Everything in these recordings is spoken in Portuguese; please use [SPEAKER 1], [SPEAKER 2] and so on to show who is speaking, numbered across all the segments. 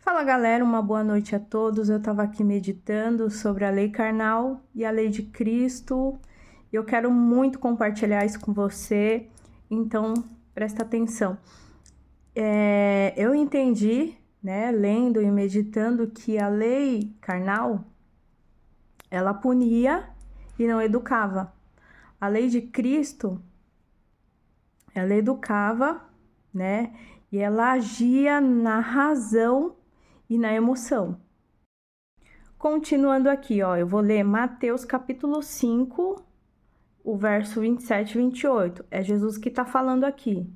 [SPEAKER 1] Fala galera, uma boa noite a todos. Eu estava aqui meditando sobre a lei carnal e a lei de Cristo. Eu quero muito compartilhar isso com você, então presta atenção. Eu entendi, né, lendo e meditando, que a lei carnal ela punia e não educava. A lei de Cristo ela educava, né, e ela agia na razão e na emoção. Continuando aqui, ó, eu vou ler Mateus capítulo 5, o verso 27 e 28. É Jesus que está falando aqui.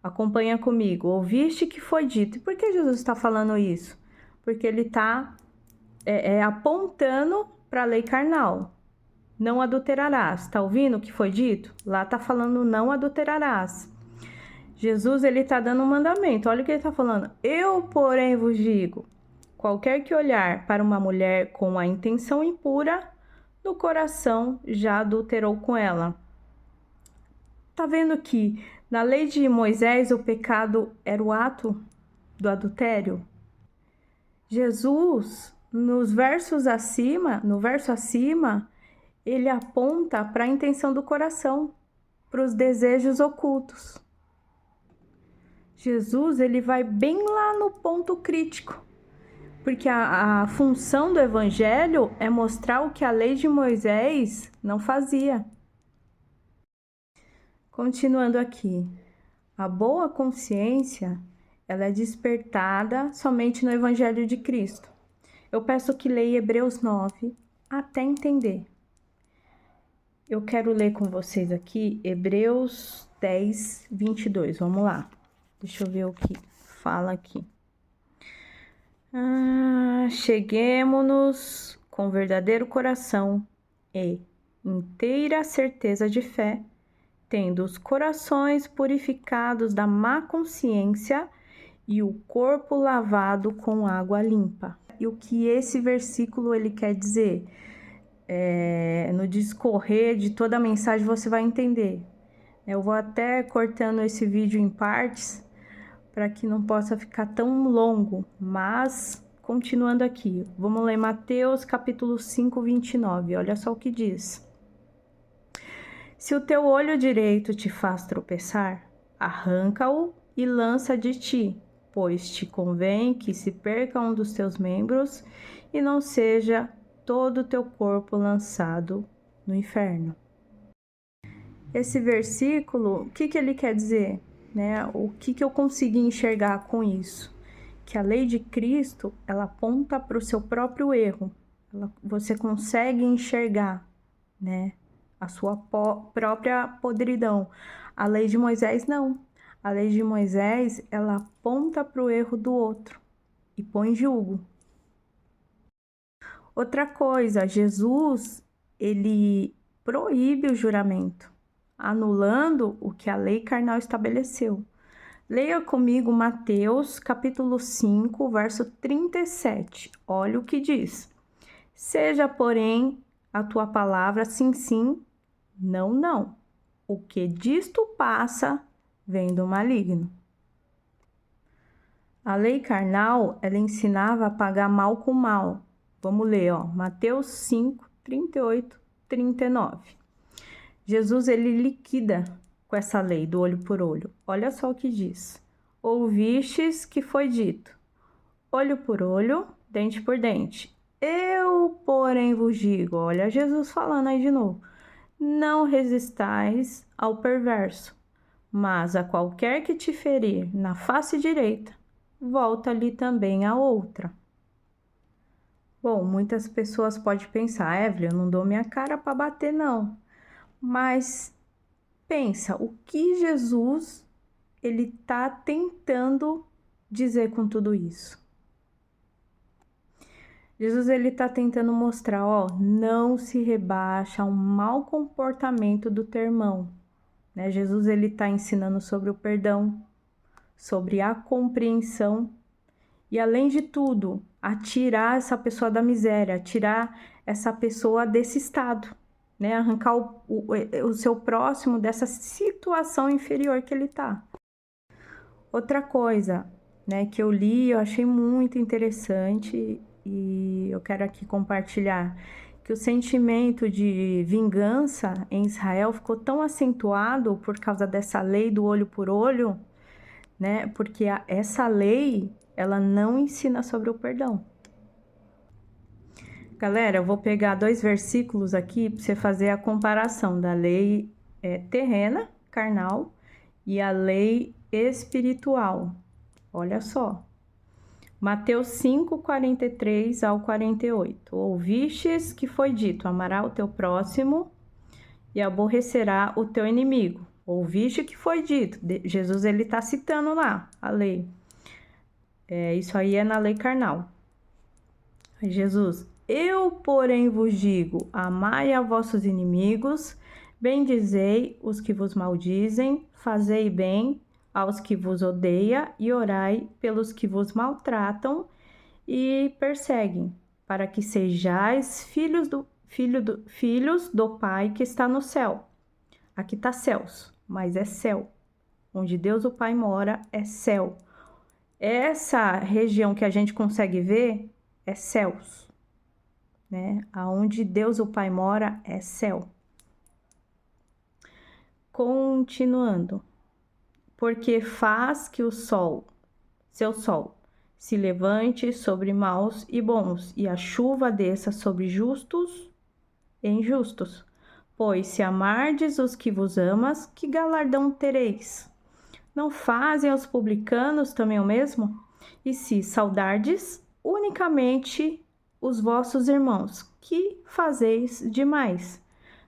[SPEAKER 1] Acompanha comigo. Ouviste que foi dito. E por que Jesus está falando isso? Porque ele está apontando para a lei carnal. Não adulterarás. Está ouvindo o que foi dito? Lá está falando não adulterarás. Jesus ele está dando um mandamento. Olha o que ele está falando. Eu, porém, vos digo: qualquer que olhar para uma mulher com a intenção impura, no coração já adulterou com ela. Tá vendo que na lei de Moisés o pecado era o ato do adultério? Jesus, no verso acima, ele aponta para a intenção do coração, para os desejos ocultos. Jesus, ele vai bem lá no ponto crítico. Porque a função do evangelho é mostrar o que a lei de Moisés não fazia. Continuando aqui. A boa consciência, ela é despertada somente no evangelho de Cristo. Eu peço que leia Hebreus 9 até entender. Eu quero ler com vocês aqui Hebreus 10, 22. Vamos lá. Deixa eu ver o que fala aqui. Cheguemo-nos com verdadeiro coração e inteira certeza de fé, tendo os corações purificados da má consciência e o corpo lavado com água limpa. E o que esse versículo ele quer dizer? No discorrer de toda a mensagem você vai entender. Eu vou até cortando esse vídeo em partes, para que não possa ficar tão longo, mas continuando aqui, vamos ler Mateus capítulo 5, 29, olha só o que diz. Se o teu olho direito te faz tropeçar, arranca-o e lança de ti, pois te convém que se perca um dos teus membros e não seja todo o teu corpo lançado no inferno. Esse versículo, o que ele quer dizer? O que eu consegui enxergar com isso? Que a lei de Cristo, ela aponta para o seu próprio erro. Você consegue enxergar, a sua própria podridão. A lei de Moisés, não. A lei de Moisés, ela aponta para o erro do outro e põe julgo. Outra coisa, Jesus, ele proíbe o juramento, anulando o que a lei carnal estabeleceu. Leia comigo Mateus, capítulo 5, verso 37. Olha o que diz. Seja, porém, a tua palavra sim, sim, não, não. O que disto passa vem do maligno. A lei carnal, ela ensinava a pagar mal com mal. Vamos ler, Mateus 5, 38, 39. Jesus, ele liquida com essa lei do olho por olho. Olha só o que diz. Ouvistes que foi dito, olho por olho, dente por dente. Eu, porém, vos digo, olha Jesus falando aí de novo, não resistais ao perverso, mas a qualquer que te ferir na face direita, volta-lhe também a outra. Bom, muitas pessoas podem pensar, Evelyn, eu não dou minha cara para bater não, mas pensa, o que Jesus ele está tentando dizer com tudo isso? Jesus ele está tentando mostrar, não se rebaixa ao mau comportamento do teu irmão. Jesus ele está ensinando sobre o perdão, sobre a compreensão e, além de tudo, a tirar essa pessoa da miséria, tirar essa pessoa desse estado, arrancar o seu próximo dessa situação inferior que ele está. Outra coisa, né, que eu li, eu achei muito interessante e eu quero aqui compartilhar que o sentimento de vingança em Israel ficou tão acentuado por causa dessa lei do olho por olho, né? Porque essa lei, ela não ensina sobre o perdão. Galera, eu vou pegar 2 versículos aqui para você fazer a comparação da lei terrena, carnal, e a lei espiritual. Olha só. Mateus 5, 43 ao 48. Ouvistes que foi dito, amará o teu próximo e aborrecerá o teu inimigo. Ouviste que foi dito. Jesus, ele está citando lá a lei. Isso aí é na lei carnal. Jesus, eu, porém, vos digo, amai a vossos inimigos, bendizei os que vos maldizem, fazei bem aos que vos odeiam e orai pelos que vos maltratam e perseguem, para que sejais filhos do Pai que está no céu. Aqui está céus, mas é céu. Onde Deus o Pai mora é céu. Essa região que a gente consegue ver é céus, né? Aonde Deus o Pai mora é céu. Continuando. Porque faz que o sol, seu sol, se levante sobre maus e bons, e a chuva desça sobre justos e injustos. Pois se amardes os que vos amas, que galardão tereis? Não fazem os publicanos também o mesmo? E se saudardes unicamente os vossos irmãos, que fazeis demais?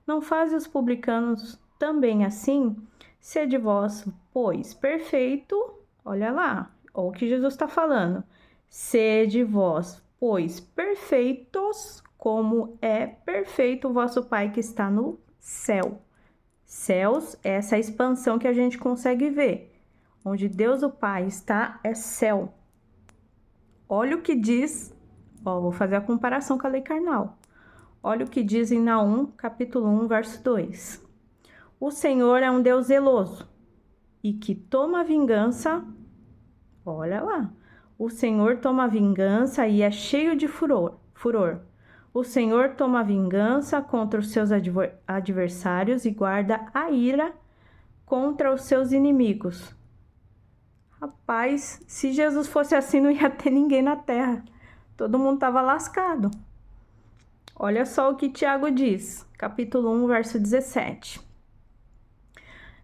[SPEAKER 1] Não fazem os publicanos também assim? Sede vós, pois, perfeito. Olha lá, olha o que Jesus está falando. Sede vós, pois, perfeitos, como é perfeito o vosso Pai que está no céu. Céus é essa expansão que a gente consegue ver. Onde Deus o Pai está é céu. Olha o que diz, vou fazer a comparação com a lei carnal. Olha o que diz em Naum, capítulo 1, verso 2. O Senhor é um Deus zeloso e que toma vingança. Olha lá. O Senhor toma vingança e é cheio de furor. O Senhor toma vingança contra os seus adversários e guarda a ira contra os seus inimigos. Rapaz, se Jesus fosse assim, não ia ter ninguém na terra. Todo mundo estava lascado. Olha só o que Tiago diz, capítulo 1, verso 17.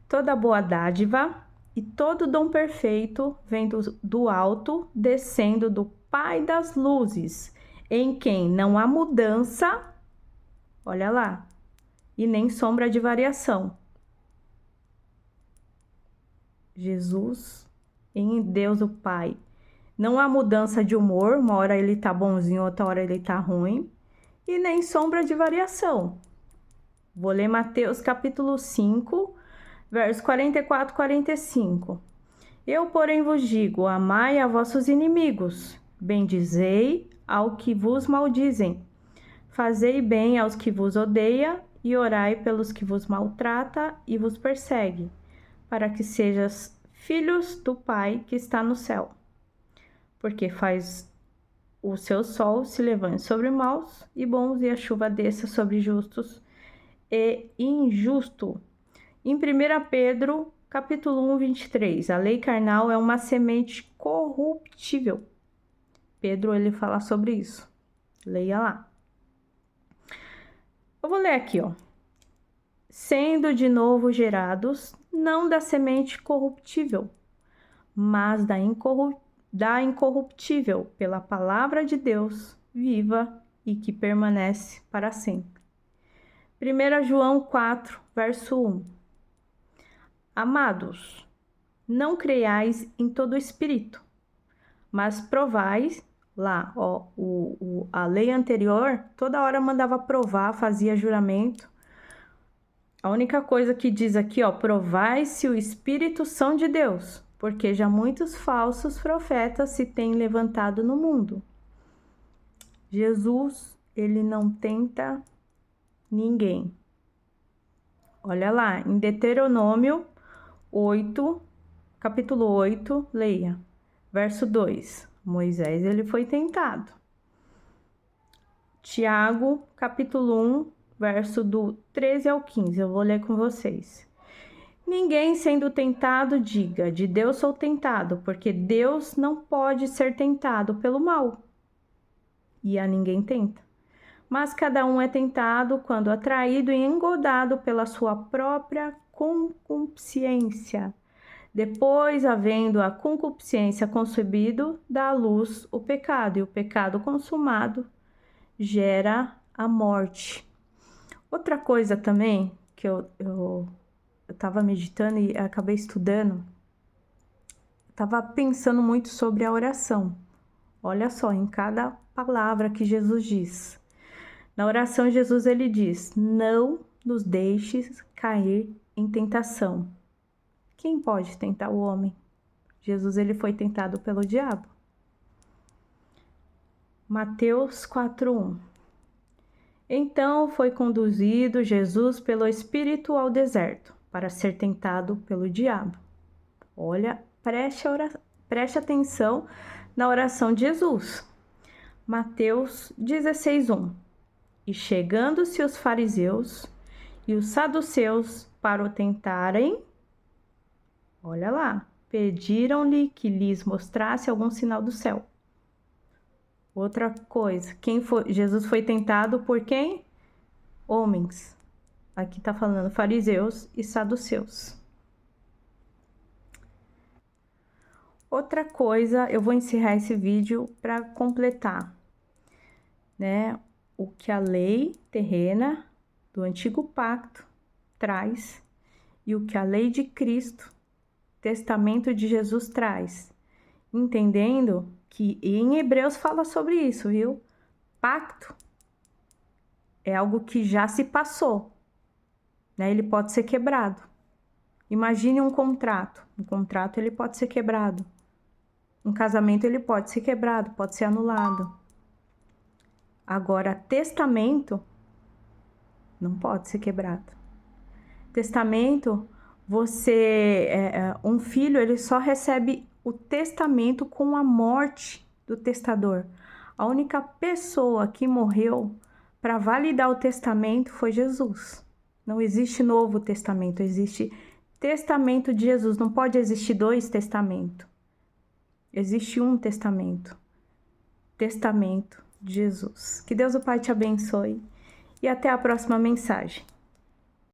[SPEAKER 1] Toda boa dádiva e todo dom perfeito vem do alto, descendo do Pai das luzes, em quem não há mudança, olha lá, e nem sombra de variação. Jesus, em Deus o Pai, não há mudança de humor, uma hora ele tá bonzinho, outra hora ele tá ruim, e nem sombra de variação. Vou ler Mateus capítulo 5, verso 44 e 45. Eu, porém, vos digo, amai a vossos inimigos, bendizei ao que vos maldizem, fazei bem aos que vos odeiam e orai pelos que vos maltrata e vos persegue, para que sejais filhos do Pai que está no céu. Porque faz o seu sol se levante sobre maus e bons, e a chuva desça sobre justos e injusto. Em 1 Pedro, capítulo 1, 23, a lei carnal é uma semente corruptível. Pedro, ele fala sobre isso. Leia lá. Eu vou ler aqui, Sendo de novo gerados, não da semente corruptível, mas da incorruptível, pela palavra de Deus, viva e que permanece para sempre. 1 João 4, verso 1. Amados, não creiais em todo espírito, mas provais, lá, a lei anterior, toda hora mandava provar, fazia juramento. A única coisa que diz aqui, provai se o Espírito são de Deus, porque já muitos falsos profetas se têm levantado no mundo. Jesus, ele não tenta ninguém. Olha lá, em Deuteronômio 8, capítulo 8, leia, verso 2. Moisés, ele foi tentado. Tiago, capítulo 1, verso do 13 ao 15. Eu vou ler com vocês. Ninguém sendo tentado diga, de Deus sou tentado, porque Deus não pode ser tentado pelo mal. E a ninguém tenta. Mas cada um é tentado quando atraído e engodado pela sua própria concupiscência. Depois, havendo a concupiscência concebido, dá à luz o pecado, e o pecado consumado gera a morte. Outra coisa também que eu estava meditando e acabei estudando, estava pensando muito sobre a oração. Olha só, em cada palavra que Jesus diz. Na oração, Jesus ele diz, não nos deixes cair em tentação. Quem pode tentar o homem? Jesus ele foi tentado pelo diabo. Mateus 4:1. Então foi conduzido Jesus pelo Espírito ao deserto, para ser tentado pelo diabo. Olha, preste atenção na oração de Jesus. Mateus 16:1. E chegando-se os fariseus e os saduceus para o tentarem, olha lá, pediram-lhe que lhes mostrasse algum sinal do céu. Outra coisa, Jesus foi tentado por quem? Homens. Aqui está falando fariseus e saduceus. Outra coisa, eu vou encerrar esse vídeo para completar, né? O que a lei terrena do antigo pacto traz e o que a lei de Cristo, testamento de Jesus traz. Entendendo que em Hebreus fala sobre isso, viu? Pacto é algo que já se passou, né? Ele pode ser quebrado. Imagine um contrato. Um contrato ele pode ser quebrado. Um casamento ele pode ser quebrado, pode ser anulado. Agora, testamento não pode ser quebrado. Testamento, um filho ele só recebe o testamento com a morte do testador. A única pessoa que morreu para validar o testamento foi Jesus. Não existe novo testamento, existe testamento de Jesus. Não pode existir dois testamentos. Existe um testamento. Testamento de Jesus. Que Deus o Pai te abençoe e até a próxima mensagem.